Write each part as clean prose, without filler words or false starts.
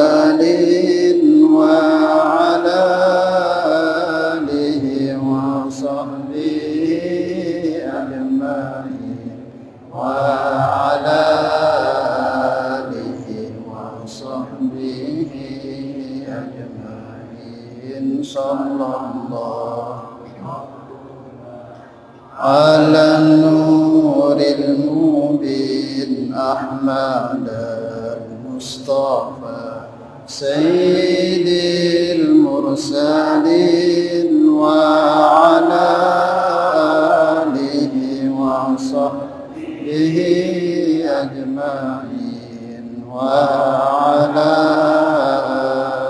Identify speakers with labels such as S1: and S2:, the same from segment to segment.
S1: المرسلين وعلى آله وصحبه أجمعين وعلى آله وصحبه أجمعين صلى الله على النور المبين أحمد المصطفى سيد المرسلين وعلى آله وصحبه أجمعين وعلى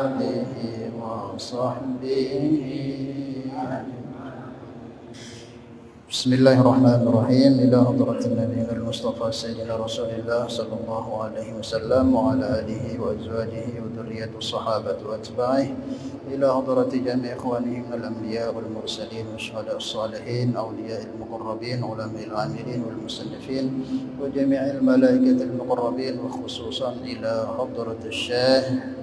S1: آله وصحبه Bismillahirrahmanirrahim. Ila hadratin Nabi al-Mustafa Sayyidina Rasulullah sallallahu alaihi wasallam wa ala alihi wa azwajihi wa dhurriyyati sahabati wa atba'ihi ila hadrati jami' ikhwanihim al-anbiya wal mursalin wa syuhada as-salihin awliya al-muqarrabin ulama al-amilin wal musannifin wa jami' al-malaikati al-muqarrabin wa khususan ila hadrati asy-syekh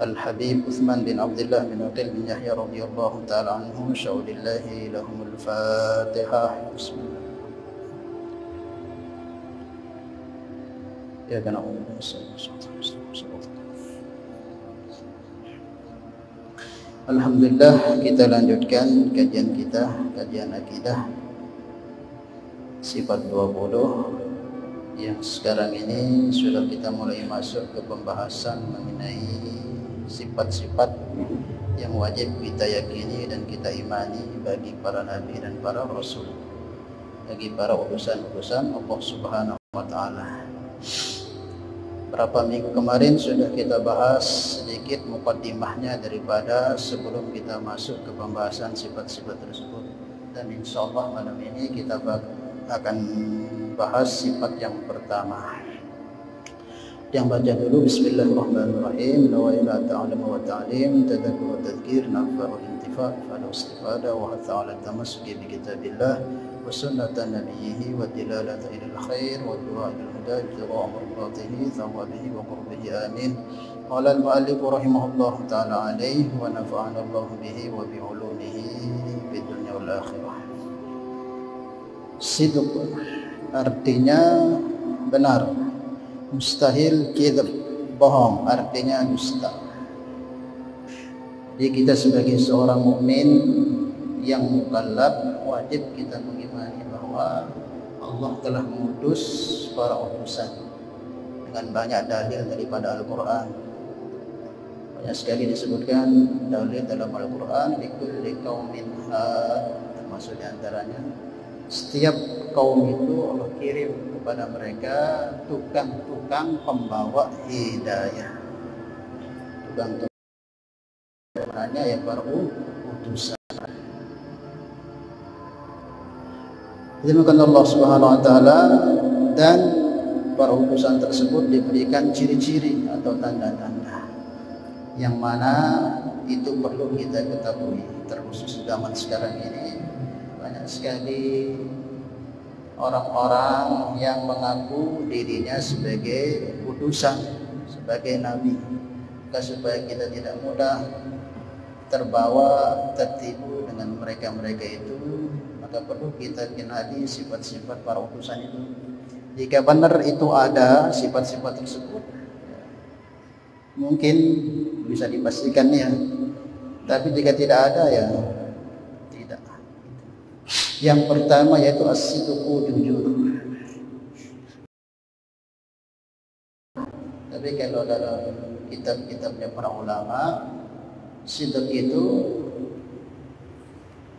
S1: الحبيب عثمان بن عبد الله بن عقيل بن يحيى رضي الله تعالى عنهم شهود الله لهم الفاتحة بسم الله يا جناب Alhamdulillah, kita lanjutkan kajian kita, kajian akidah sifat 20 yang sekarang ini sudah kita mulai masuk ke pembahasan mengenai sifat-sifat yang wajib kita yakini dan kita imani bagi para nabi dan para rasul, bagi para utusan-utusan Allah Subhanahu wa taala. Berapa minggu kemarin sudah kita bahas sedikit muqaddimahnya daripada sebelum kita masuk ke pembahasan sifat-sifat tersebut, dan insyaallah malam ini kita akan bahas sifat yang pertama. Yang baca dulu bismillahirrahmanirrahim. Nawaila ta'alama wa ta'lim tadakkur wa tadhkir naf'a wa intifa' fa'ala istifada wa hatha 'ala tamassuki bi kitabillah wa sunnatan nabiyhi wa dilalata ila al-khair wa du'a ila al-huda ibtigha'a mardatihi thawabihi wa qurbihi amin. Qala al-mu'allif rahimahullah ta'ala alayhi wa nafa'ana Allah bihi wa bi 'ulumihi fid dunya wal akhirah. Sidq artinya benar, mustahil kidhab, bohong artinya dusta. Jadi kita sebagai seorang mukmin yang mukallaf wajib kita mengimani bahwa Allah telah mengutus para utusan dengan banyak dalil daripada Al-Quran. Banyak sekali disebutkan dalil dalam Al-Quran likulli qaumin had, termasuk diantaranya setiap kaum itu Allah kirim kepada mereka tukang-tukang pembawa hidayah. Tukang-tukang yang para utusan. Demikian Allah Subhanahu wa taala, dan para utusan tersebut diberikan ciri-ciri atau tanda-tanda yang mana itu perlu kita ketahui. Terkhusus zaman sekarang ini banyak sekali orang-orang yang mengaku dirinya sebagai utusan, sebagai nabi. Maka supaya kita tidak mudah terbawa, tertipu dengan mereka-mereka itu, maka perlu kita kenali sifat-sifat para utusan itu. Jika benar itu ada sifat-sifat tersebut, mungkin bisa dipastikan ya. Tapi jika tidak ada ya tidak. Yang pertama yaitu as-sidqu, jujur. Tapi kalau dalam kitab-kitabnya para ulama, sidq itu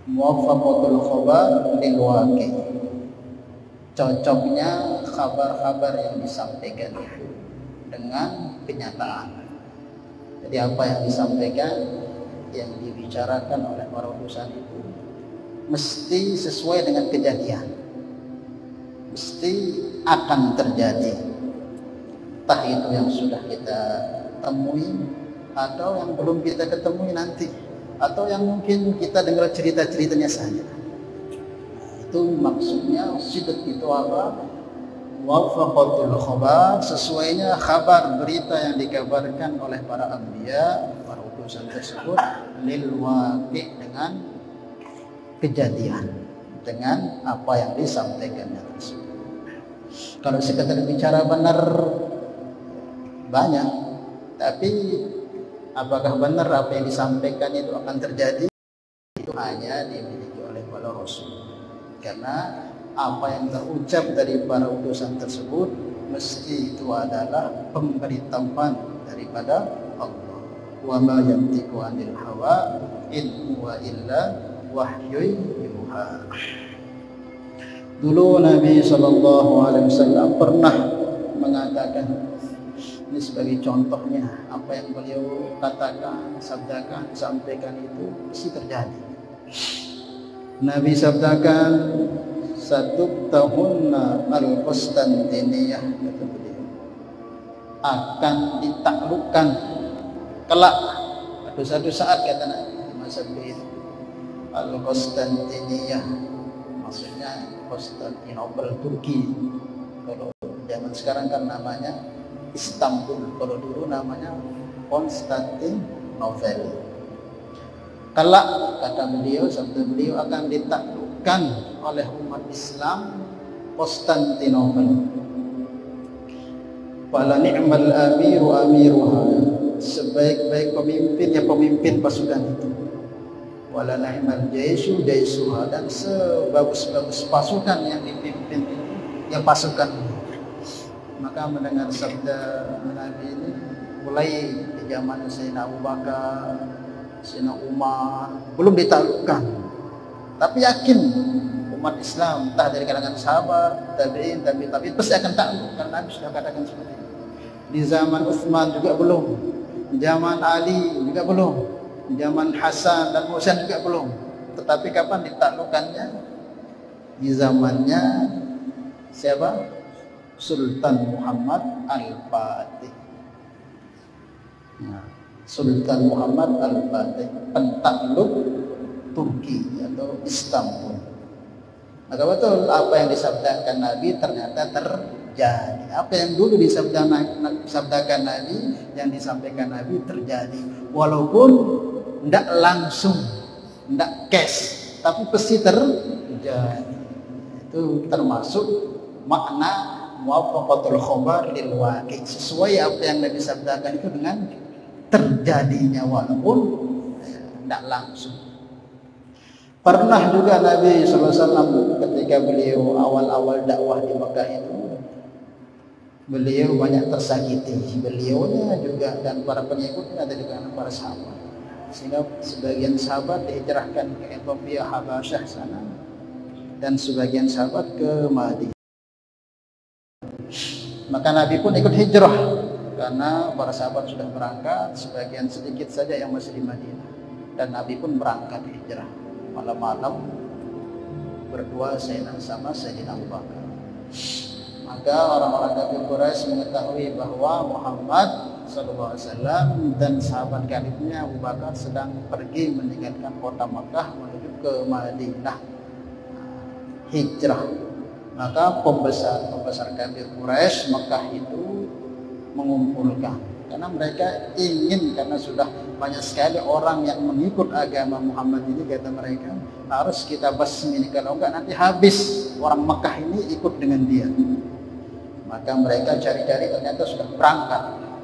S1: muwafaqatul khabar lil waqi'. Cocoknya kabar-kabar yang disampaikan itu dengan kenyataan. Jadi apa yang disampaikan, yang dibicarakan oleh para utusan itu mesti sesuai dengan kejadian, mesti akan terjadi, entah itu yang sudah kita temui atau yang belum kita ketemui nanti, atau yang mungkin kita dengar cerita-ceritanya saja. Itu maksudnya sidq itu apa? Wafaqatul khabar, sesuainya kabar berita yang dikabarkan oleh para anbiya, para utusan tersebut, lil waqi' dengan kejadian, dengan apa yang disampaikannya tersebut. Kalau sekedar bicara benar banyak, tapi apakah benar apa yang disampaikan itu akan terjadi? Itu hanya dimiliki oleh para rasul. Karena apa yang terucap dari para utusan tersebut mesti itu adalah pemberitahuan daripada Allah. Wa ma yantiqu 'anil hawa in huwa illa wahyun yuha. Dulu Nabi SAW pernah mengatakan, ini sebagai contohnya, apa yang beliau katakan, sabdakan, sampaikan itu mesti terjadi. Nabi sabdakan, satu tahunna al-Qustantiniyah, kata beliau, akan ditaklukkan kelak satu saat, kata Nabi di masa beliau, al-Qustantiniyah, maksudnya Konstantinopel, Turki. Kalau zaman sekarang kan namanya Istanbul, kalau dulu namanya Konstantinopel. Kelak, kata beliau, sabda beliau, akan ditaklukkan oleh umat Islam Konstantinopel. Wala ni'mal amiru amiruha, sebaik-baik pemimpin ya pemimpin pasukan itu. Wala ni'mal jaishu jaisuha, dan sebagus-bagus pasukan yang dipimpin itu ya pasukan. Maka mendengar sabda Nabi ini, mulai di zaman Sayyidina Abu Bakar, Sayyidina Umar, belum ditaklukkan, tapi yakin umat Islam entah dari kalangan sahabat, tabi'in, tabi'in pasti akan takluk, karena Nabi sudah katakan seperti itu. Di zaman Utsman juga belum, zaman Ali juga belum, zaman Hasan dan Husain juga belum. Tetapi kapan ditaklukkannya? Di zamannya siapa? Sultan Muhammad Al-Fatih. Nah, Sultan Muhammad Al-Fatih, pentakluk Turki atau Istanbul. Maka betul apa yang disabdakan Nabi ternyata terjadi. Apa yang dulu disabdakan Nabi, yang disampaikan Nabi terjadi. Walaupun tidak langsung, tidak cash, tapi pasti terjadi. Itu termasuk makna muwafaqatul khabar lil waqi', sesuai apa yang Nabi sabdakan itu dengan terjadinya walaupun tidak langsung. Pernah juga Nabi SAW ketika beliau awal-awal dakwah di Mekah itu, beliau banyak tersakiti, beliaunya juga dan para pengikutnya dari kalangan para sahabat, sehingga sebagian sahabat dihijrahkan ke Ethiopia, Habasyah sana, dan sebagian sahabat ke Madinah. Maka Nabi pun ikut hijrah karena para sahabat sudah berangkat, sebagian sedikit saja yang masih di Madinah, dan Nabi pun berangkat hijrah malam-malam berdua sama Sayyidina Abu Bakar. Maka orang-orang kafir Quraisy mengetahui bahwa Muhammad SAW dan sahabat karibnya Abu Bakar sedang pergi meninggalkan kota Makkah menuju ke Madinah, hijrah. Maka pembesar kafir Quraisy Mekah itu mengumpulkan, karena mereka ingin, karena sudah banyak sekali orang yang mengikut agama Muhammad ini, kata mereka, harus kita basmi, kalau enggak nanti habis orang Mekah ini ikut dengan dia. Maka mereka cari-cari, ternyata sudah berangkat,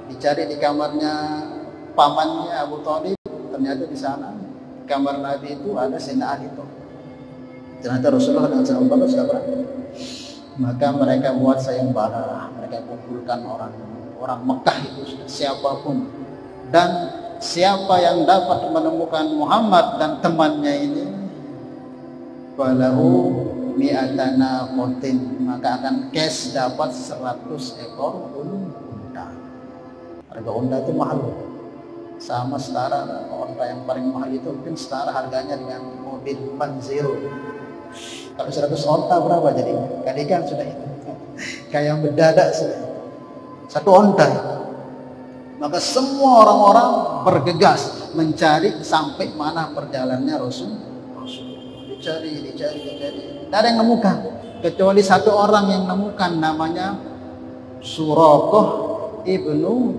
S1: dicari di kamarnya pamannya Abu Thalib, ternyata di sana kamar Nabi itu ada Sayyidina Ali itu. Ternyata Rasulullah dan Sayyidina Abu Bakar sudah berangkat. Maka mereka buat sayembara, mereka kumpulkan orang Mekah itu siapapun, dan siapa yang dapat menemukan Muhammad dan temannya ini, falahu mi'atana qotin, maka akan cash dapat 100 ekor unta. Harga unta itu mahal, sama setara, unta yang paling mahal itu mungkin setara harganya dengan mobil Panzero. Kalau 100 onta berapa jadinya? Kalikan sudah itu. Kayak mendadak sudah. Satu onta. Maka semua orang-orang bergegas mencari sampai mana perjalanannya Rasul. Dicari. Tidak ada yang nemukan kecuali satu orang yang nemukan, namanya Suraqah ibnu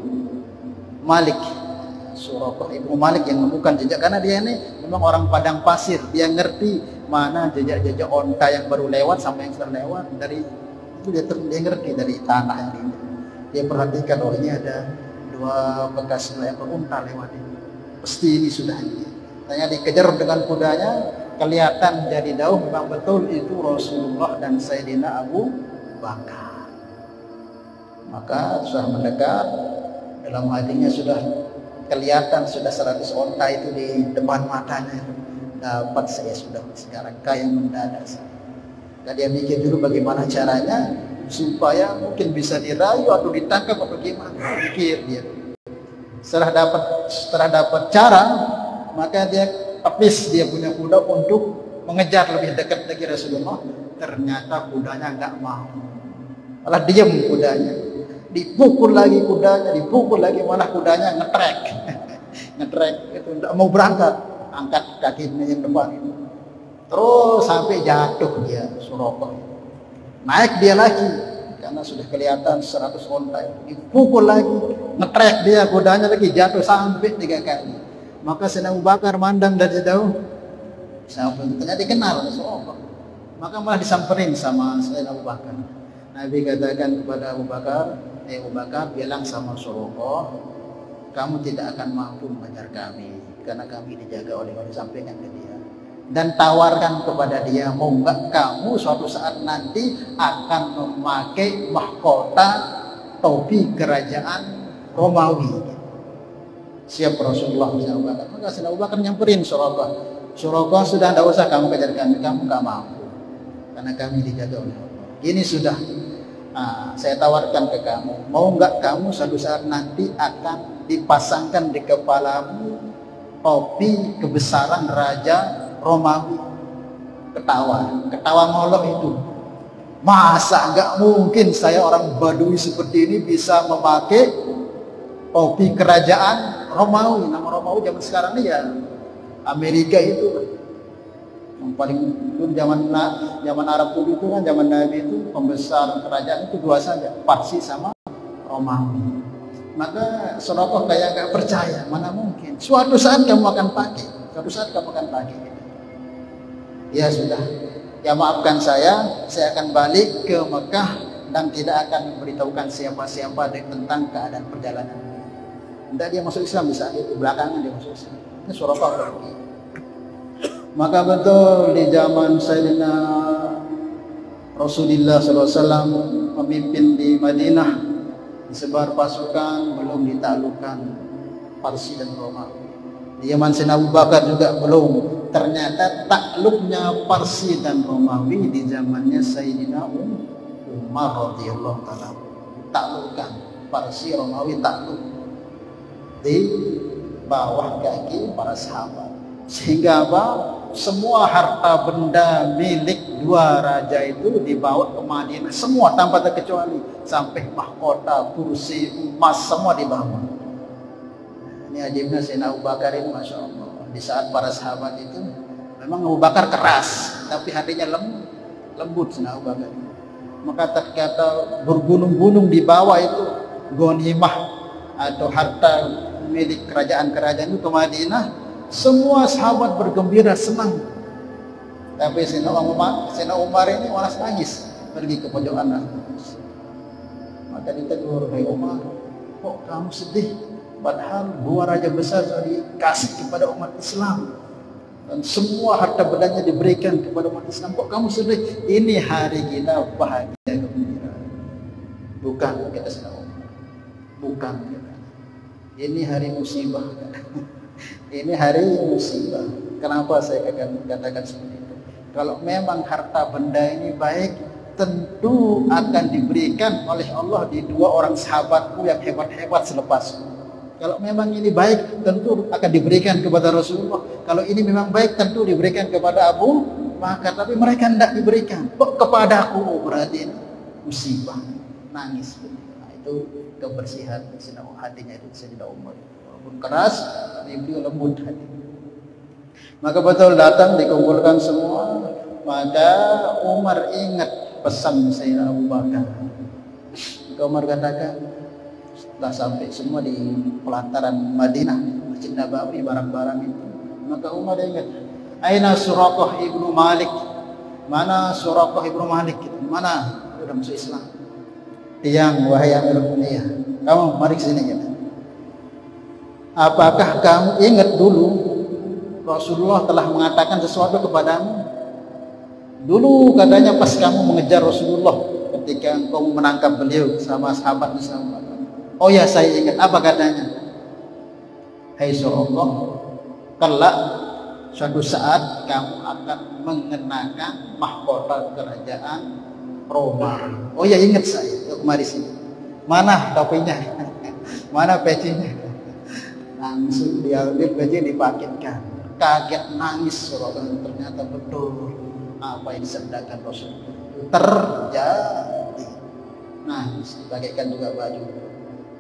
S1: Malik. Suraqah ibnu Malik yang nemukan jejak, karena dia ini memang orang padang pasir. Dia ngerti mana jejak-jejak onta yang baru lewat sama yang sudah lewat. Dari itu dia ngerti dari tanah yang ini. Dia perhatikan, oh ini ada 2 bekas ekor unta lewat ini. Pasti ini sudah ini. Tanya dikejar dengan kudanya, kelihatan jadi jauh memang betul itu Rasulullah dan Sayyidina Abu Bakar. Maka sudah mendekat, dalam hatinya sudah kelihatan sudah 100 onta itu di depan matanya. Dapat saya sudah sekarang kaya mendadak saya. Dan dia mikir dulu bagaimana caranya supaya mungkin bisa dirayu atau ditangkap atau gimana. Pikir dia. Setelah dapat cara, maka dia habis dia punya kuda untuk mengejar lebih dekat lagi Rasulullah. Ternyata kudanya nggak mau, malah diam kudanya. Dipukul lagi kudanya, dipukul lagi, malah kudanya ngetrek itu nggak mau berangkat, angkat kakinya yang depan itu. Terus sampai jatuh dia Suraqah. Naik dia lagi karena sudah kelihatan 100 onta. Dipukul lagi, ngetrek dia kudanya lagi, jatuh sampai 3 kali. Maka Sayyidina Abu Bakar mandang dari jauh, ternyata dikenal Suraqah. Maka malah disamperin sama Sayyidina Abu Bakar. Nabi katakan kepada Abu Bakar, Abu Bakar, bilang sama Suraqah, kamu tidak akan mampu mengejar kami karena kami dijaga oleh Allah. Sampaikan ke dia dan tawarkan kepada dia, mau nggak kamu suatu saat nanti akan memakai mahkota topi kerajaan Romawi. Siap Rasulullah SAW. Maka Sayyidina Abu Bakar nyamperin Suraqah. Suraqah, sudah tidak usah kamu kejar kami nggak mampu karena kami dijaga oleh Allah. Gini sudah, saya tawarkan ke kamu, mau nggak kamu suatu saat nanti akan dipasangkan di kepalamu topi kebesaran Raja Romawi. Ketawa ngolok itu. Masa nggak mungkin saya orang Badui seperti ini bisa memakai topi kerajaan Romawi. Nama Romawi zaman sekarang ini ya Amerika itu. Yang paling dulu zaman Arab dulu itu kan, zaman Nabi itu pembesar kerajaan itu 2 saja, Parsi sama Romawi. Maka Suraqah kayak gak percaya, mana mungkin. Suatu saat kamu akan pakai, Ya sudah, ya maafkan saya akan balik ke Mekah dan tidak akan memberitahukan siapa-siapa tentang keadaan perjalanan. Tidak, dia masuk Islam di saat itu, belakangan dia masuk Islam. Ini Suraqah pergi. Maka betul di zaman Sayyidina Rasulullah SAW memimpin di Madinah, disebar pasukan, belum ditaklukkan Parsi dan Romawi. Di zaman Sayyidina Abu Bakar juga belum. Ternyata takluknya Parsi dan Romawi di zamannya Sayyidina Umar radhiyallahu taala. Taklukkan Parsi Romawi, takluk di bawah kaki para sahabat. Sehingga apa? Semua harta benda milik 2 raja itu dibawa ke Madinah, semua tanpa terkecuali, sampai mahkota, kursi, emas, semua dibawa. Ini ajibnya Sayyidina Abu Bakar ini, Masya Allah. Di saat para sahabat itu, memang Abu Bakar keras, tapi hatinya lembut Sayyidina Abu Bakar. Maka terkata bergunung-gunung di bawah itu ghanimah atau harta milik kerajaan-kerajaan itu ke Madinah. Semua sahabat bergembira, senang. Tapi Sayyidina Umar ini malah nangis, pergi ke pojokan. Maka ditegur, "Hai Umar, kok kamu sedih? Padahal 2 raja besar sudah dikasih kepada umat Islam dan semua harta bendanya diberikan kepada umat Islam. Kok kamu sedih? Ini hari kita bahagia gembira." Bukan, kata Sayyidina Umar. Bukan, kata. Ini hari musibah. Ini hari musibah. Kenapa saya akan katakan seperti itu? Kalau memang harta benda ini baik, tentu akan diberikan oleh Allah di 2 orang sahabatku yang hebat-hebat selepasku. Kalau memang ini baik, tentu akan diberikan kepada Rasulullah. Kalau ini memang baik, tentu diberikan kepada Abu Bakar. Tapi mereka tidak diberikan. Kok kepadaku? Berarti ini musibah. Nangis. Nah, itu kebersihan hatinya itu Sayyidina Umar. Keras, tapi beliau lembut hati. Maka betul datang, dikumpulkan semua, Maka Umar ingat pesan Sayyidina Abu Bakar. Maka Umar katakan, setelah sampai semua di pelataran Madinah, Masjid Nabawi, barang-barang itu, maka Umar ingat, aina Suraqah ibnu Malik? Mana Suraqah ibnu Malik? Mana? Sudah masuk Islam. Yang wahai Amirul Mu'minin, kamu mari sini kita. Apakah kamu ingat dulu Rasulullah telah mengatakan sesuatu kepadamu? Dulu katanya pas kamu mengejar Rasulullah ketika engkau menangkap beliau sama sahabat-sahabat. Oh ya, saya ingat. Apa katanya? Hai Suraqah, kelak suatu saat kamu akan mengenakan mahkota kerajaan Roma. Oh ya, ingat saya. Yuk mari sini. Mana topinya? Mana pecinya? Langsung diambil peci, dipakitkan. Kaget nangis Suraqah, ternyata betul apa yang disabdakan Rasul terjadi. Nangis, dibagaikan juga baju.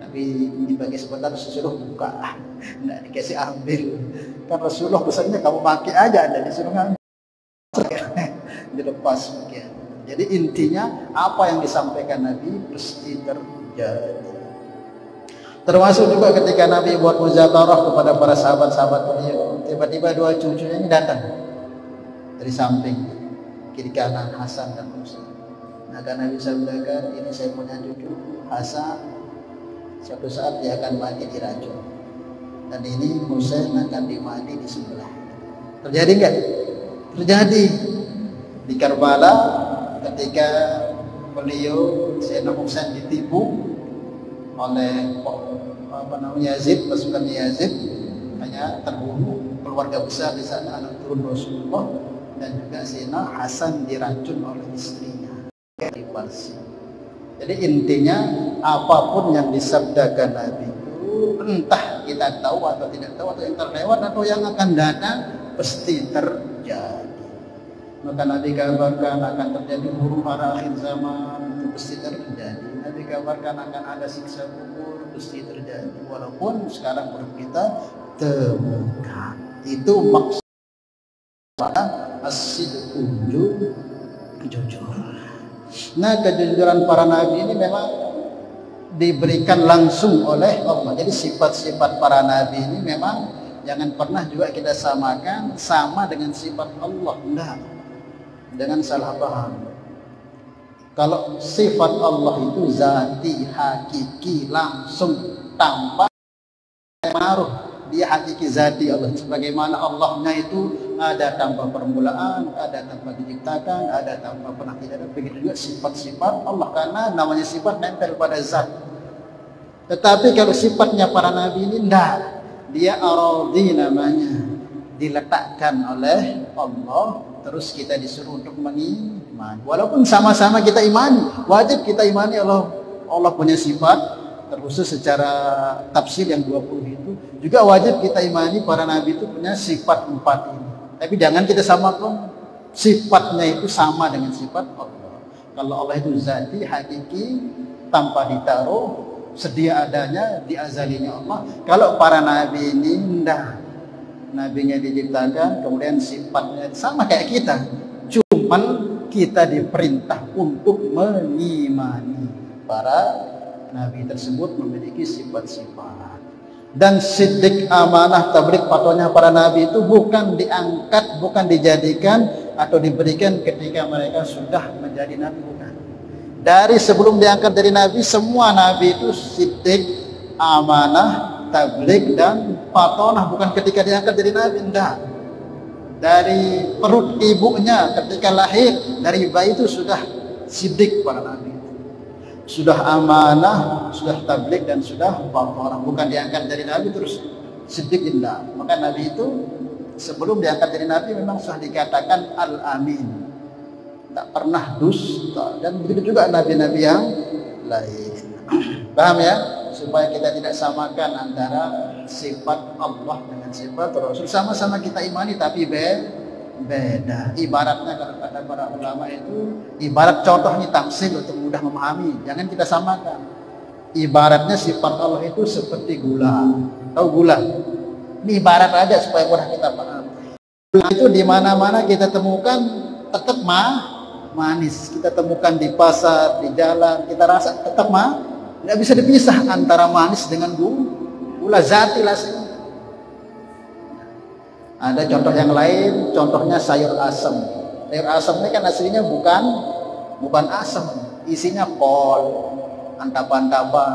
S1: Tapi dibagi sebentar disuruh buka, nggak dikasih ambil. Kan Rasulullah pesannya kamu pakai aja, ada disuruh ngambil. Dilepas bagian. Jadi intinya apa yang disampaikan Nabi pasti terjadi. Termasuk juga ketika Nabi buat muzakarah kepada para sahabat-sahabat beliau, tiba-tiba dua cucunya ini datang dari samping kiri kanan, Hasan dan Husain. Maka Nabi sabdakan, ini saya punya cucu Hasan, suatu saat dia akan mati diracun, dan ini Husain akan dimati di sebelah. Terjadi enggak? Terjadi di Karbala ketika beliau Sayyidina Husain ditipu oleh Yazid, pasukan Yazid, hanya terbunuh keluarga besar di sana, anak turun Rasulullah, dan juga Sayyidina Hasan diracun oleh istrinya di Parsi. Jadi intinya apapun yang disabdakan Nabi itu, entah kita tahu atau tidak tahu, atau yang terlewat atau yang akan datang, pasti terjadi. Maka Nabi kabarkan akan terjadi huru hara akhir zaman, itu pasti terjadi. Nabi kabarkan akan ada siksa kubur, pasti terjadi. Walaupun sekarang belum kita temukan. Itu maksudnya as-sidqu, jujur. Nah, kejujuran para nabi ini memang diberikan langsung oleh Allah. Jadi sifat-sifat para nabi ini memang jangan pernah juga kita samakan sama dengan sifat Allah. Enggak, dengan salah paham. Kalau sifat Allah itu zati, hakiki, langsung, tanpa pengaruh. Dia hakiki zati Allah, sebagaimana Allahnya itu ada tanpa permulaan, ada tanpa diciptakan, ada tanpa pernah tidak ada. Begitu juga sifat-sifat Allah, karena namanya sifat nempel pada zat. Tetapi kalau sifatnya para nabi ini enggak, dia aradi namanya, diletakkan oleh Allah, terus kita disuruh untuk mengimani. Walaupun sama-sama kita imani, wajib kita imani Allah punya sifat, terkhusus secara tafsir yang 20 itu juga wajib kita imani para nabi itu punya sifat 4 ini. Tapi jangan kita samakan sifatnya itu sama dengan sifat Allah. Kalau Allah itu zati, hakiki, tanpa ditaruh, sedia adanya, di azalinya Allah. Kalau para nabi ini enggak, nabinya diciptakan, kemudian sifatnya sama kayak kita, cuman kita diperintah untuk mengimani para nabi tersebut memiliki sifat-sifat. Dan siddiq, amanah, tabligh, fatwanya para nabi itu bukan diangkat, bukan dijadikan atau diberikan ketika mereka sudah menjadi nabi, bukan. Dari sebelum diangkat dari nabi, semua nabi itu siddiq, amanah, tabligh dan fatwah, bukan ketika diangkat dari nabi, enggak. Dari perut ibunya ketika lahir, dari bayi itu sudah siddiq para nabi, sudah amanah, sudah tabligh dan sudah fatwah. Bukan diangkat dari nabi terus siddiq, enggak. Maka nabi itu sebelum diangkat dari nabi memang sudah dikatakan al-amin, tak pernah dusta. Dan begitu juga nabi-nabi yang lain. Paham ya? Supaya kita tidak samakan antara sifat Allah dengan sifat Rasul. Sama-sama kita imani tapi beda. Ibaratnya kalau kata para ulama itu, ibarat contoh ini tamsil untuk mudah memahami. Jangan kita samakan. Ibaratnya sifat Allah itu seperti gula. Tahu gula? Ini ibarat aja supaya mudah kita paham. Gula itu di mana-mana kita temukan tetap manis. Kita temukan di pasar, di jalan, kita rasa tetap nggak bisa dipisah antara manis dengan gula zati lah sih. Ada contoh yang lain, contohnya sayur asam. Sayur asam ini kan aslinya bukan asam, isinya kol, antapa-antapa,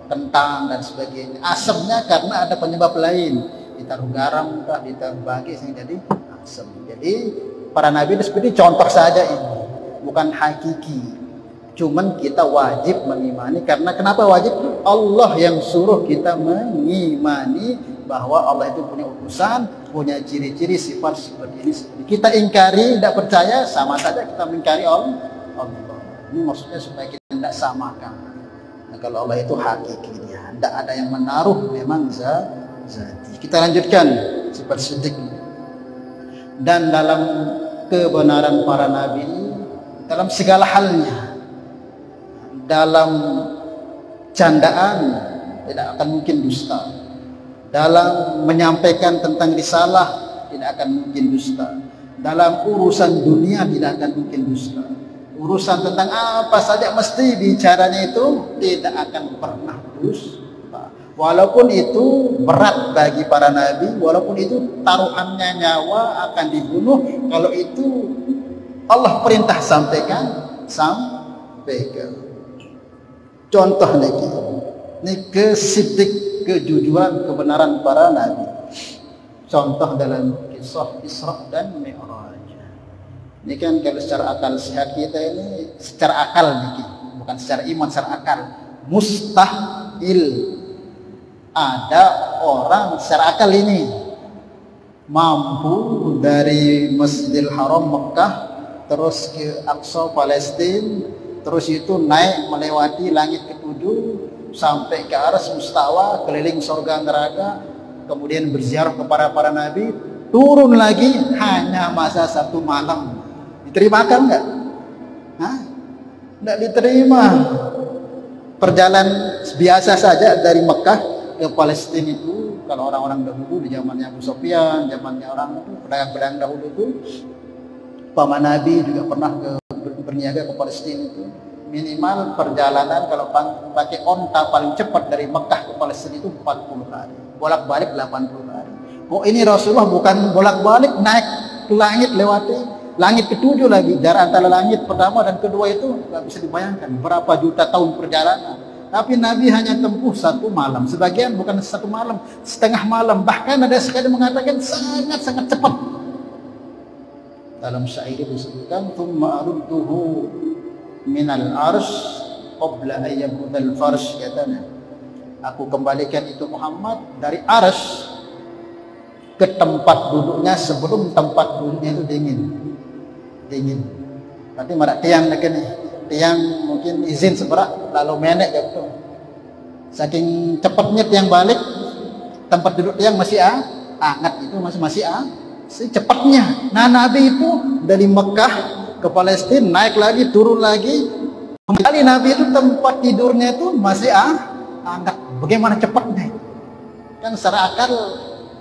S1: kentang dan sebagainya. Asamnya karena ada penyebab lain, ditaruh garam kah, ditaruh bagi sehingga jadi asam. Jadi para nabi itu seperti contoh saja ini, bukan hakiki. Cuman kita wajib mengimani. Karena kenapa wajib? Allah yang suruh kita mengimani bahwa Allah itu punya utusan, punya ciri-ciri sifat seperti ini. Kita ingkari, tidak percaya, sama saja kita mengingkari Allah. Ini maksudnya supaya kita tidak samakan. Nah, kalau Allah itu hakikinya, tidak ada yang menaruh, memang zati. Kita lanjutkan sifat siddiq. Dan dalam kebenaran para nabi, dalam segala halnya, dalam candaan tidak akan mungkin dusta, dalam menyampaikan tentang risalah tidak akan mungkin dusta, dalam urusan dunia tidak akan mungkin dusta, urusan tentang apa saja mesti bicaranya itu tidak akan pernah dusta, walaupun itu berat bagi para nabi, walaupun itu taruhannya nyawa akan dibunuh, kalau itu Allah perintah sampaikan. Contoh ini kesiddiq, kejujuran, kebenaran para nabi. Contoh dalam kisah Isra dan Mi'raj. Ini kan kalau secara akal sehat kita ini, secara akal nih, bukan secara iman, secara akal, mustahil ada orang secara akal ini mampu dari Masjidil Haram Mekah terus ke Aqsa Palestina, terus itu naik melewati langit ketujuh sampai ke aras mustawa, keliling surga neraka, kemudian berziarah kepada para nabi, turun lagi hanya masa 1 malam. Diterimakan enggak? Enggak diterima. Perjalanan biasa saja dari Mekah ke Palestina itu, kalau orang-orang dahulu di zamannya Abu Sufyan, zamannya orang itu pedagang-pedagang dahulu itu, paman nabi juga pernah berniaga ke Palestina itu, minimal perjalanan kalau pakai onta paling cepat dari Mekah ke Palestina itu 40 hari, bolak-balik 80 hari. Oh, ini Rasulullah bukan bolak-balik, naik ke langit, lewati langit ketujuh lagi. Jarak antara langit pertama dan kedua itu nggak bisa dibayangkan berapa juta tahun perjalanan. Tapi Nabi hanya tempuh 1 malam. Sebagian bukan 1 malam, setengah malam. Bahkan ada sekali mengatakan sangat-sangat cepat. Dalam syair disebutkan, "Tsumma arudduhu minal arsy qabla an yabudal farsh," katanya. Aku kembalikan itu Muhammad dari arsy ke tempat duduknya sebelum tempat duduknya itu dingin. Nanti marak tiang nak ni. Tiang mungkin izin seberak lalu menek gitu. Saking cepatnya tiang balik, tempat duduk tiang masih hangat, itu masih secepatnya. Nah, Nabi itu dari Mekah ke Palestina naik lagi, turun lagi, kembali Nabi itu tempat tidurnya itu masih hangat. Bagaimana cepatnya? Kan secara akal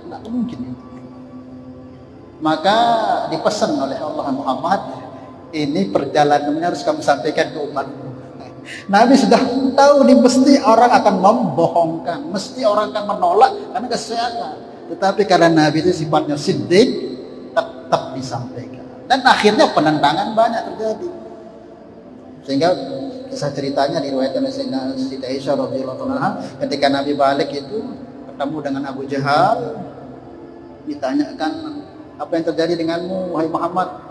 S1: tidak mungkin itu. Maka dipesan oleh Allah, Muhammad, ini perjalanannya harus kamu sampaikan ke umatmu. Nabi sudah tahu nih mesti orang akan membohongkan, mesti orang akan menolak karena kesehatan. Tetapi karena Nabi itu sifatnya siddiq, tetap disampaikan. Dan akhirnya penentangan banyak terjadi. Sehingga kisah ceritanya diriwayatkan oleh Siti Aisyah radhiyallahu anha, ketika Nabi balik itu ketemu dengan Abu Jahal, ditanyakan, apa yang terjadi denganmu wahai Muhammad?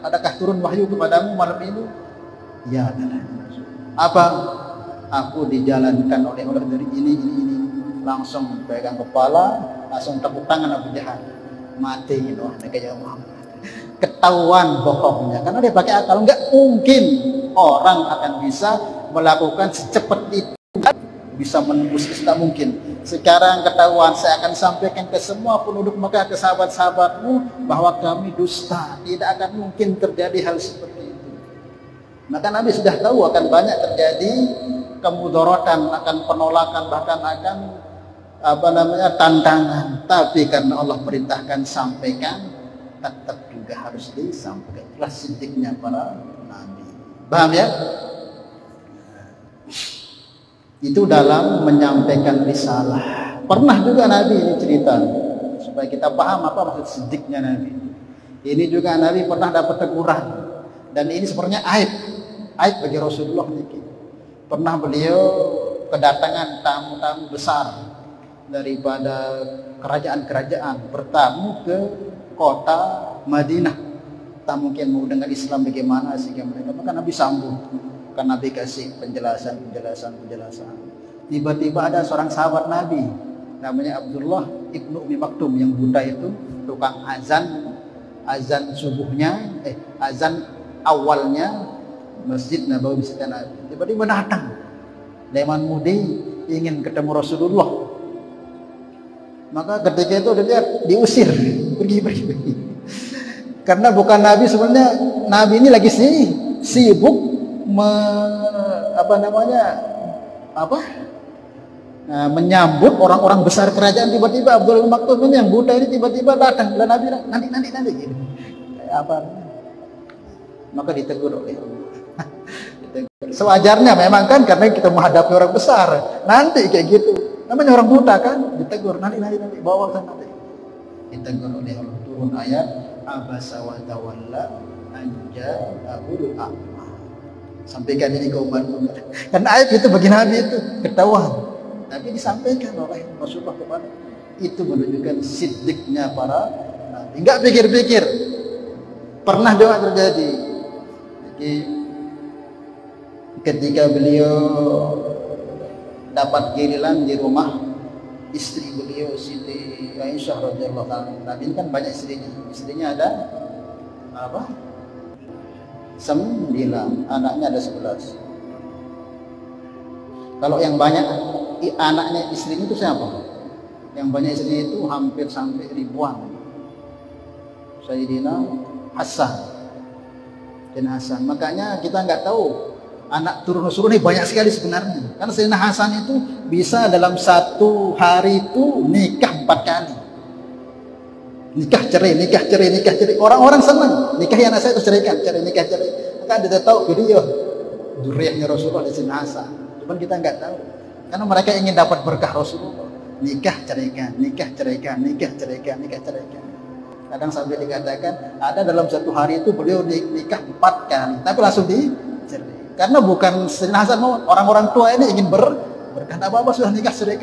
S1: Adakah turun wahyu kepadamu malam ini? Ya, apa? Aku dijalankan oleh Allah dari ini. Langsung pegang kepala, langsung tepuk tangan Abu Jahal. Mati gitu, kayak Muhammad. Ketahuan bohongnya, karena dia pakai akal. Enggak mungkin orang akan bisa melakukan secepat itu, bisa menembus, tidak mungkin. Sekarang ketahuan, saya akan sampaikan ke semua penduduk Mekah, ke sahabat-sahabatmu, bahwa kami dusta, tidak akan mungkin terjadi hal seperti itu. Maka Nabi sudah tahu akan banyak terjadi kemudorotan, akan penolakan, bahkan akan tantangan. Tapi karena Allah perintahkan sampaikan, tetap juga harus disampaikan. Itulah sidiknya para nabi. Paham ya? Itu dalam menyampaikan risalah. Pernah juga Nabi ini cerita supaya kita paham apa maksud sidiknya Nabi. Ini juga Nabi pernah dapat teguran, dan ini sebenarnya aib bagi Rasulullah. Pernah beliau kedatangan tamu-tamu besar daripada kerajaan-kerajaan bertamu ke kota Madinah. Tak mungkin mau dengar Islam bagaimana sehingga mereka, maka Nabi sambut, kan Nabi kasih penjelasan. Tiba-tiba ada seorang sahabat Nabi namanya Abdullah ibnu Umi Maktum yang buta itu, tukang azan subuhnya, azan awalnya Masjid Nabawi Masjid Nabi. Tiba-tiba datang Leman Mudi ingin ketemu Rasulullah. Maka ketika itu dia diusir, pergi. Karena bukan Nabi sebenarnya, Nabi ini lagi sibuk menyambut orang-orang besar kerajaan. Tiba-tiba Abdul Maktum ini yang buta ini tiba-tiba datang, dan Nabi nanti gitu. Maka ditegur oleh Allah. Sewajarnya memang kan, karena kita menghadapi orang besar. Nanti kayak gitu, namanya orang buta kan, ditegur nanti bawa nanti. Ditegur oleh Allah, turun ayat abasa wa tawalla an ja'ahul a'ma. Sampaikan ini ke umatmu. Dan ayat itu bagi Nabi itu ketahuan, tapi disampaikan oleh Rasulullah kepada. Itu menunjukkan sidiknya para Nabi. Enggak pikir-pikir. Pernah juga terjadi. Jadi, ketika beliau dapat giliran di rumah istri beliau Siti Aisyah radhiyallahu anha. Nabi kan banyak istrinya ada 9, anaknya ada 11. Kalau yang banyak anaknya istrinya itu siapa? Yang banyak istrinya itu hampir sampai ribuan. Sayyidina Hasan dan Hasan. Makanya kita nggak tahu anak turun Rasulullah ini banyak sekali sebenarnya. Karena Sayyidina Hasan itu bisa dalam satu hari itu nikah 4 kali. Nikah cerai. Orang-orang senang. Nikah yang anak saya itu ceraikan, nikah cerai. Maka dia tahu beliau zuriyahnya Rasulullah di Sayyidina Hasan. Cuman kita nggak tahu. Karena mereka ingin dapat berkah Rasulullah. Nikah ceraikan. Kadang sampai dikatakan ada dalam satu hari itu beliau nikah 4 kali, tapi langsung dicerai. Karena bukan Sayyidina Hasan mau, orang-orang tua ini ingin berkata apa sudah nikah cerai.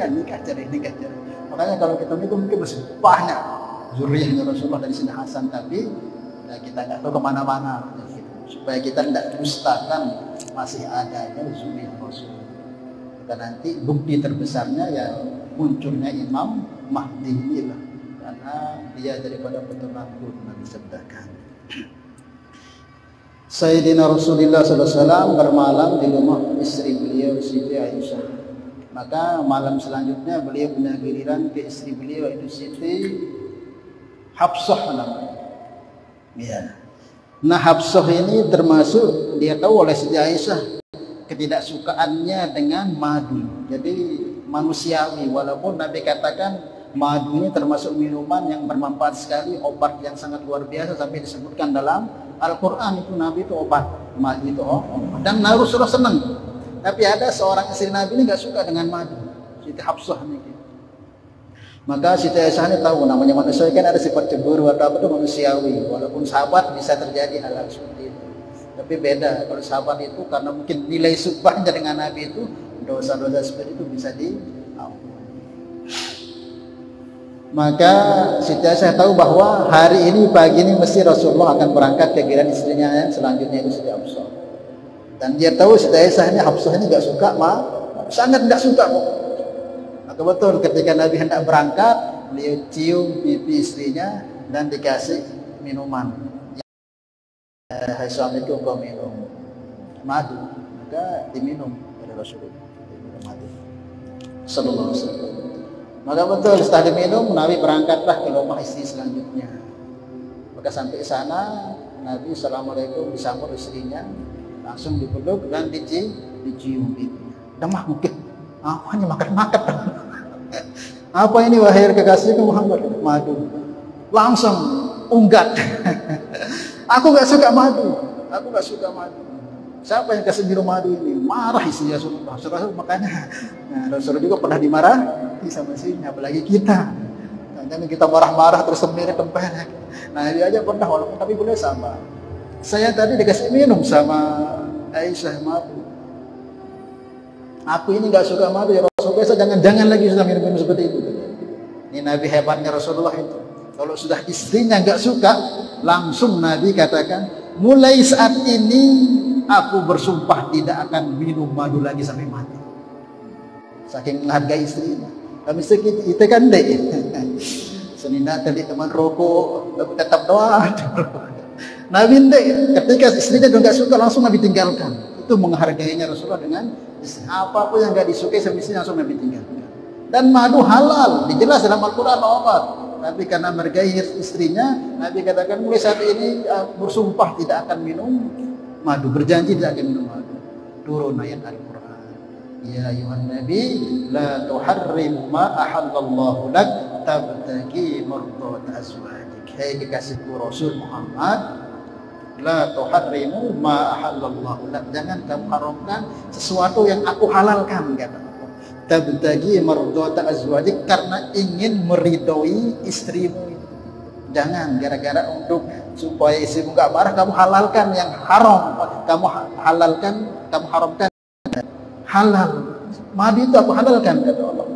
S1: Makanya kalau kita itu mungkin masih banyak zuriyahnya Rasulullah dari Sayyidina Hasan, tapi kita nggak tahu kemana-mana. Supaya kita tidak dustakan masih adanya zuriyah Rasul. Maka nanti bukti terbesarnya ya munculnya Imam Mahdi inilah, karena dia daripada keturunan Nabi sabdakan. Sayyidina Rasulullah SAW bermalam di rumah istri beliau Siti Aisyah. Maka malam selanjutnya beliau punya giliran ke istri beliau itu Siti Hafsah namanya. Ya. Nah Hafsah ini termasuk, dia tahu oleh Siti Aisyah ketidaksukaannya dengan madu. Jadi manusiawi, walaupun Nabi katakan madu ini termasuk minuman yang bermanfaat sekali, obat yang sangat luar biasa, sampai disebutkan dalam Al-Quran itu Nabi itu obat, madu itu obat. Dan Rasulullah senang. Tapi ada seorang istri Nabi ini nggak suka dengan madu, Siti Hafsah ini. Maka Siti Aisyah ini tahu namanya manusia kan ada sifat cemburu atau apa itu manusiawi. Walaupun sahabat bisa terjadi hal-hal seperti itu. Tapi beda kalau sahabat itu, karena mungkin nilai sumpahnya dengan Nabi itu, dosa-dosa seperti itu bisa diampuni. Maka Siti Aisyah tahu bahwa hari ini pagi ini mesti Rasulullah akan berangkat ke giliran istrinya yang selanjutnya itu Siti Hafsah. Dan dia tahu Siti Aisyah ini Hafsah ini nggak suka, sangat nggak suka kok. Maka betul ketika Nabi hendak berangkat, beliau cium pipi istrinya dan dikasih minuman. Hai suamiku, kau minum madu. Maka diminum oleh Rasulullah. Madu. Sallallahu alaihi wasallam. Maka betul setelah diminum, Nabi berangkatlah ke rumah istri selanjutnya. Maka sampai sana, Nabi assalamualaikum disambut istrinya, langsung dipeluk dan dicium pipinya. Damah mungkin, hanya makan-makan. Apa ini wahai kekasihku Muhammad? Madu. Langsung unggat. Aku nggak suka madu. Aku nggak suka madu. Siapa yang kasih minum madu ini? Marah istrinya Rasulullah. Rasulullah makanya. Nah, Rasulullah juga pernah dimarahi sama istrinya, apalagi kita. Jangan kita marah-marah terus sendiri tempeleng. Nah, dia aja pernah, walaupun tapi boleh sama. Saya tadi dikasih minum sama Aisyah madu. Aku ini nggak suka madu ya Rasulullah. Jangan lagi sudah minum seperti itu. Ini Nabi hebatnya Rasulullah itu. Kalau sudah istrinya nggak suka, langsung Nabi katakan, mulai saat ini aku bersumpah tidak akan minum madu lagi sampai mati. Saking menghargai istrinya. Kami sedikit itu kan deh. Senindak tadi teman rokok, tapi tetap doa. Nabi deh, ketika istrinya nggak suka langsung Nabi tinggalkan. Itu menghargainya Rasulullah dengan apapun yang nggak disukai sama istrinya langsung Nabi tinggalkan. Dan madu halal, dijelas dalam Al-Quran obat. Tapi karena menghargai istrinya, Nabi katakan mulai saat ini bersumpah tidak akan minum madu, berjanji tidak akan minum madu. Turun ayat Al-Quran. Ya ayuhan Nabi, la tuharrim ma ahallallahu lak tabtagi mardhat azwajik. Hai kekasihku Rasul Muhammad, la tuharrimu ma ahallallahu lak. Jangan kamu haramkan sesuatu yang aku halalkan, kata Allah. Tabtagi mardhat azwajik, karena ingin meridhoi istrimu. Jangan gara-gara untuk supaya istrimu enggak marah kamu halalkan yang haram. Kamu halalkan, kamu haramkan halal. Madu itu aku halalkan, kata Allah.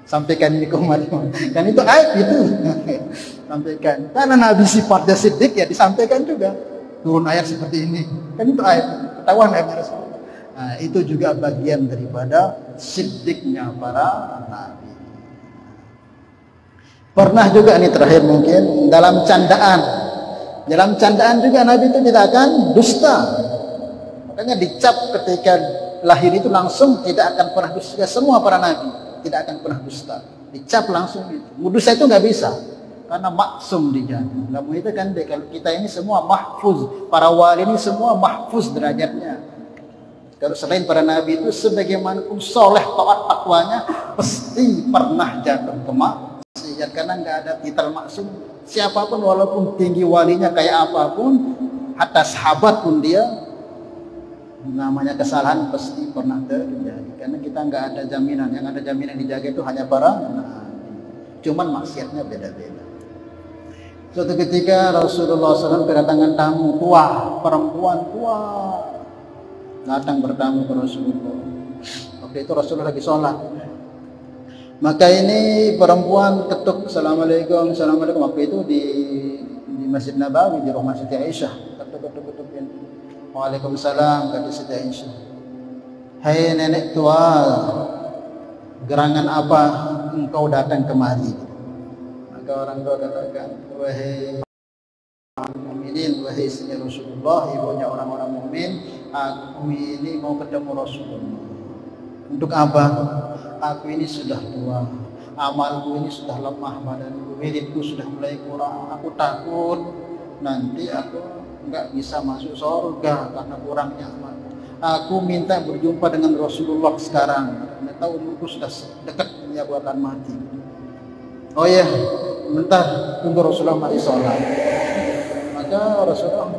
S1: Sampaikan ini ke umat. Dan itu aib itu. Sampaikan. Karena Nabi sifatnya siddiq ya disampaikan juga. Turun ayat seperti ini. Kan itu aib. Ketahuan aibnya Rasulullah. Nah, itu juga bagian daripada siddiqnya para nabi. Pernah juga ini terakhir mungkin dalam candaan. Dalam candaan juga Nabi itu tidak akan dusta. Makanya dicap ketika lahir itu langsung tidak akan pernah dusta. Semua para nabi tidak akan pernah dusta. Dicap langsung itu. Dusta itu nggak bisa karena maksum dijaga. Namun itu kan kalau kita ini semua mahfuz. Para wali ini semua mahfuz derajatnya. Kalau selain para nabi itu sebagaimanapun soleh taat takwanya pasti pernah jatuh ke maksiat karena nggak ada titel maksum. Siapapun walaupun tinggi walinya kayak apapun, hatta sahabat pun dia namanya kesalahan pasti pernah terjadi karena kita nggak ada jaminan. Yang ada jaminan dijaga itu hanya para nabi. Cuman maksiatnya beda-beda. Suatu ketika Rasulullah SAW kedatangan tamu tua, perempuan tua datang bertamu ke Rasulullah. Waktu itu Rasulullah lagi sholat. Maka ini perempuan ketuk assalamualaikum, assalamualaikum. Waktu itu di Masjid Nabawi di rumah Siti Aisyah. Ketuk pintu. Waalaikumsalam, kata Siti Aisyah. Hai nenek tua, gerangan apa engkau datang kemari? Maka orang tua katakan, wahai mukminin, wahai istri Rasulullah, ibunya orang-orang mukmin, aku ini mau ketemu Rasulullah. Untuk apa? Aku ini sudah tua, amalku ini sudah lemah, badanku, wiridku sudah mulai kurang. Aku takut nanti aku enggak bisa masuk surga karena kurangnya amal. Aku minta berjumpa dengan Rasulullah sekarang. Karena tahu umurku sudah dekat, aku akan mati. Oh ya, bentar, tunggu Rasulullah mati sholat. Maka Rasulullah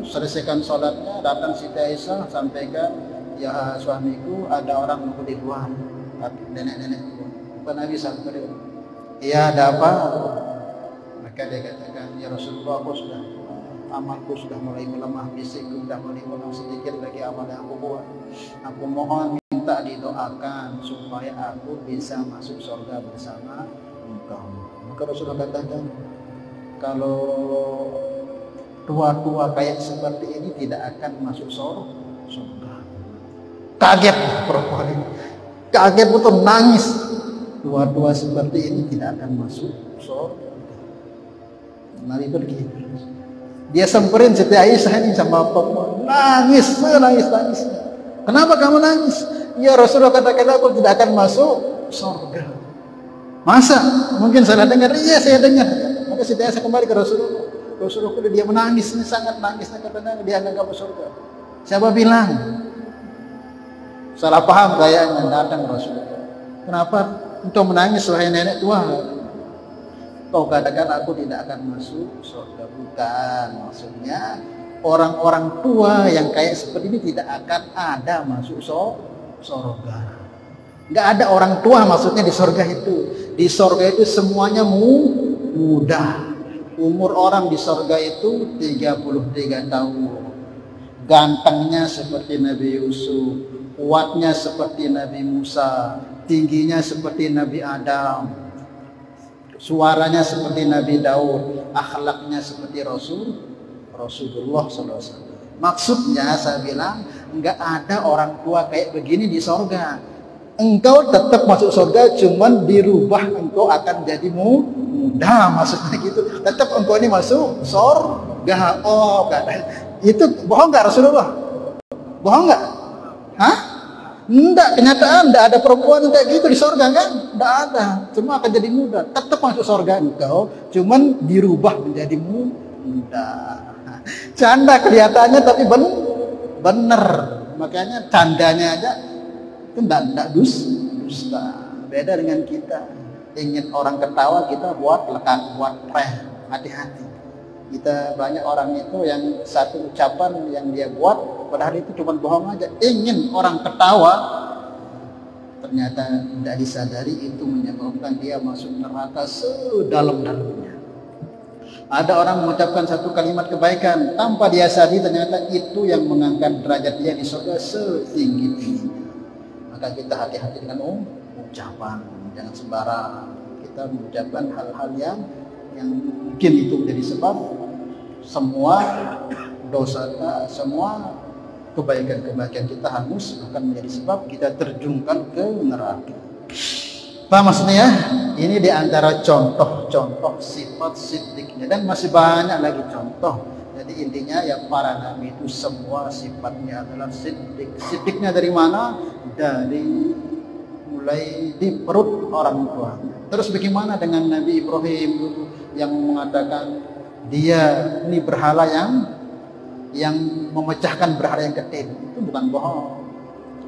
S1: selesaikan sholatnya, datang Siti Aisyah, sampaikan, ya suamiku ada orang nunggu di luar, nenek-nenek. Bukan Nabi sampai, iya ada apa? Maka dia katakan, ya Rasulullah, aku sudah amalku sudah mulai melemah, fisikku sudah mulai melemah, sedikit lagi amal yang aku buat. Aku mohon minta didoakan supaya aku bisa masuk surga bersama engkau. Maka Rasulullah katakan, kalau tua-tua kayak seperti ini tidak akan masuk surga. Kaget perempuan ini, kaget betul, nangis. Tua-tua seperti ini tidak akan masuk surga. Nabi pergi. Dia semperin Siti Aisyah ini sama perempuan, nangis. Kenapa kamu nangis? Ya Rasulullah katakan aku tidak akan masuk surga. Masa? Mungkin salah dengar. Iya saya dengar. Maka Siti Aisyah kembali ke Rasulullah. Rasulullah dia menangis, ini sangat nangisnya katanya dia akan masuk surga. Siapa bilang? Salah paham kayaknya datang Rasulullah. Kenapa engkau menangis wahai nenek tua? Kau katakan aku tidak akan masuk surga. Bukan, maksudnya orang-orang tua yang kayak seperti ini tidak akan ada masuk surga. Nggak ada orang tua maksudnya di surga itu. Di surga itu semuanya muda. Umur orang di surga itu 33 tahun. Gantengnya seperti Nabi Yusuf, kuatnya seperti Nabi Musa, tingginya seperti Nabi Adam, suaranya seperti Nabi Daud, akhlaknya seperti Rasulullah SAW. Maksudnya saya bilang nggak ada orang tua kayak begini di surga. Engkau tetap masuk surga, cuman dirubah engkau akan jadi muda, maksudnya gitu. Tetap engkau ini masuk surga. Oh, gak ada. Itu bohong nggak Rasulullah? Bohong nggak? Hah? Enggak, kenyataan enggak ada perempuan kayak gitu di surga kan? Enggak ada. Cuma akan jadi muda. Tetap masuk surga engkau, cuman dirubah menjadi muda. Canda kelihatannya tapi bener. Makanya candanya aja itu enggak dusta. Beda dengan kita. Ingin orang ketawa kita buat lekang, buat preh. Hati-hati. Kita banyak orang itu yang satu ucapan yang dia buat padahal itu cuma bohong aja. Ingin orang ketawa, ternyata tidak disadari itu menyebabkan dia masuk neraka sedalam-dalamnya. Ada orang mengucapkan satu kalimat kebaikan tanpa dia sadari ternyata itu yang mengangkat derajat dia di surga setinggi-tingginya. Maka kita hati-hati dengan ucapan, jangan sembarang kita mengucapkan hal-hal yang mungkin itu menjadi sebab semua dosa, semua kebaikan-kebaikan kita hangus, akan menjadi sebab kita terjungkan ke neraka. Paham maksudnya ya? Ini diantara contoh-contoh sifat siddiqnya, dan masih banyak lagi contoh. Jadi intinya ya para nabi itu semua sifatnya adalah siddiq. Siddiqnya dari mana? Dari mulai di perut orang tua. Terus bagaimana dengan Nabi Ibrahim dulu yang mengatakan dia ini berhala yang memecahkan berhala yang kecil? Itu bukan bohong.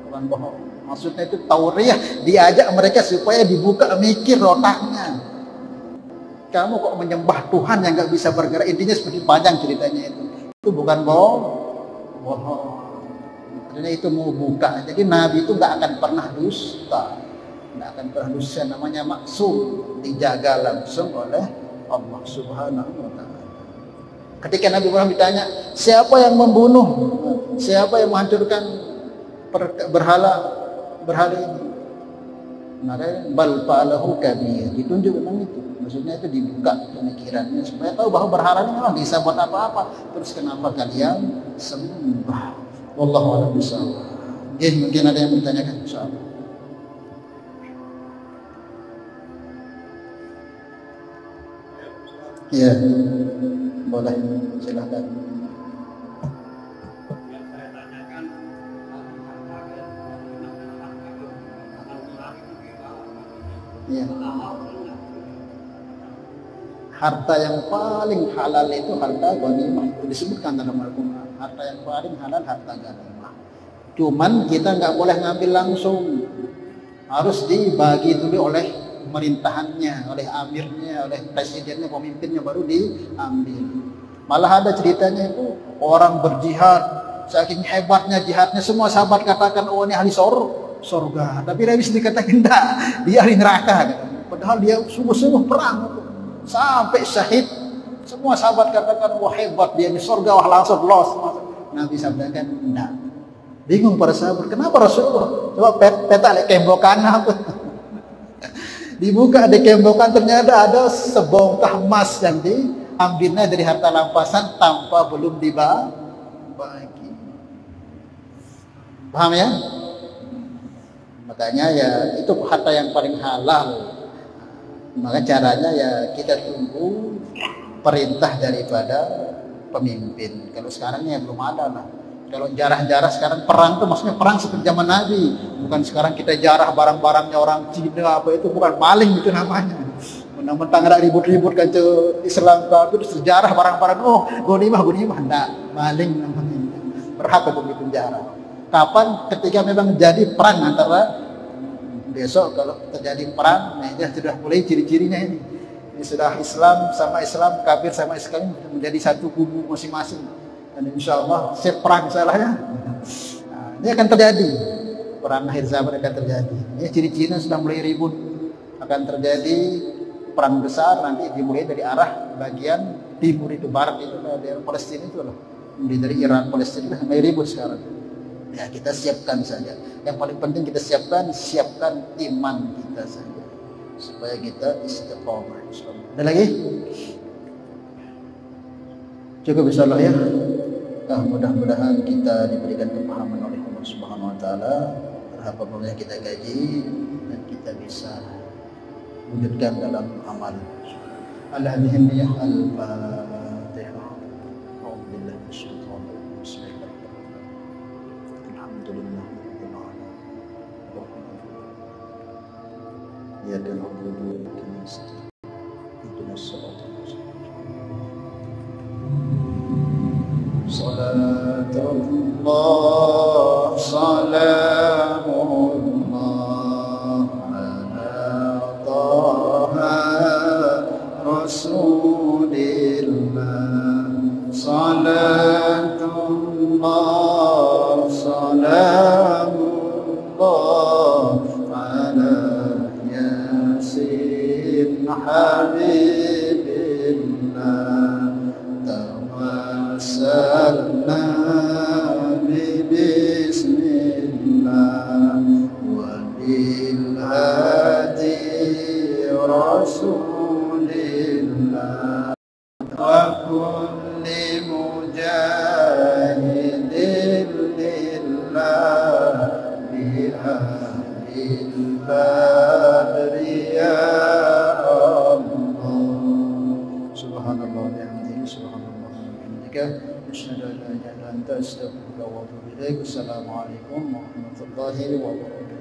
S1: Bukan bohong. Maksudnya itu tauriah, diajak mereka supaya dibuka mikir otaknya. Kamu kok menyembah Tuhan yang nggak bisa bergerak? Intinya seperti panjang ceritanya itu. Itu bukan bohong. Karena itu mau buka. Jadi Nabi itu nggak akan pernah dusta. Nggak akan pernah dusta, namanya maksum, dijaga langsung oleh Allah Subhanahu wa Ta'ala. Ketika Nabi Ibrahim ditanya, siapa yang membunuh, siapa yang menghancurkan berhala ini, maka bal fa'alahu kabir, ditunjuk memang itu. Maksudnya itu dibuka pemikirannya supaya tahu bahwa berhala ini memang bisa buat apa-apa. Terus kenapa kalian sembah? Wallahu a'lam bishawab. Mungkin ada yang bertanyakan, insyaallah. Ya, boleh, silakan. Ya. Harta yang paling halal itu harta ghanimah. Itu disebutkan dalam Al-Quran. Harta yang paling halal harta ghanimah. Cuman kita nggak boleh ngambil langsung. Harus dibagi dulu oleh pemerintahannya, oleh amirnya, oleh presidennya, pemimpinnya, baru diambil. Malah ada ceritanya itu orang berjihad, saking hebatnya jihadnya, semua sahabat katakan, oh ini ahli surga. Tapi Nabi sendiri katakan enggak, dia ahli neraka. Padahal dia sungguh-sungguh perang sampai syahid. Semua sahabat katakan, wah hebat dia di surga, wah langsung los. Nabi sabdakan enggak. Bingung para sahabat, kenapa Rasulullah? Coba peta lihat kembokan apa? Dibuka di kembokan, ternyata ada sebongkah emas yang diambilnya dari harta rampasan tanpa belum dibagi. Paham ya? Makanya ya itu harta yang paling halal. Maka caranya ya kita tunggu perintah daripada pemimpin. Kalau sekarang ya belum ada lah. Kalau jarah-jarah sekarang perang tuh maksudnya perang seperti zaman Nabi. Bukan sekarang kita jarah barang-barangnya orang Cina apa itu, bukan maling itu namanya. Mentang-mentang ada ribut-ribut kan Islam itu sejarah barang-barang, oh ghanimah enggak, maling namanya. Berhak untuk dipenjara. Kapan? Ketika memang jadi perang antara besok kalau terjadi perang, nah sudah mulai ciri-cirinya ini.
S2: Ini sudah Islam sama Islam, kafir sama Islam menjadi satu kubu masing-masing. Dan insya Allah siap perang salahnya. Nah, ini akan terjadi. Perang akhir zaman akan terjadi. Ini ciri-cirinya sudah mulai ribut. Akan terjadi perang besar nanti dimulai dari arah bagian timur itu, barat itu, daerah Palestina itu loh. Mulai dari Iran, Palestina itu mulai ribut sekarang. Ya kita siapkan saja. Yang paling penting kita siapkan iman kita saja. Supaya kita istiqomah. Ada lagi? Cukup insyaallah ya. Nah, mudah-mudahan kita diberikan kepahaman oleh Allah Subhanahu wa taala terhadap apa yang kita kaji dan kita bisa wujudkan dalam amal. Al-Hadiyah Al-Fatihah. Alhamdulillah wasyaitanir rajim. Bismillahirrahmanirrahim. Alhamdulillah rabbil alamin. Ya dan Allah ihdinas siratal mustaqim. Salatullah salamullah ala taha rasulillah. Salatullah salamullah ala yasin habibillah. Tawassalna bismillah wa bil hadi rasulillah wa kulli mujahidin lillah bi ahlil badri ya Allah. Subhanallah wa bihamdihi subhanallah wa bihamdika asyhadu an la ilaha illa anta astaghfiruka wa atubu ilaik. Assalamualaikum warahmatullahi wabarakatuh.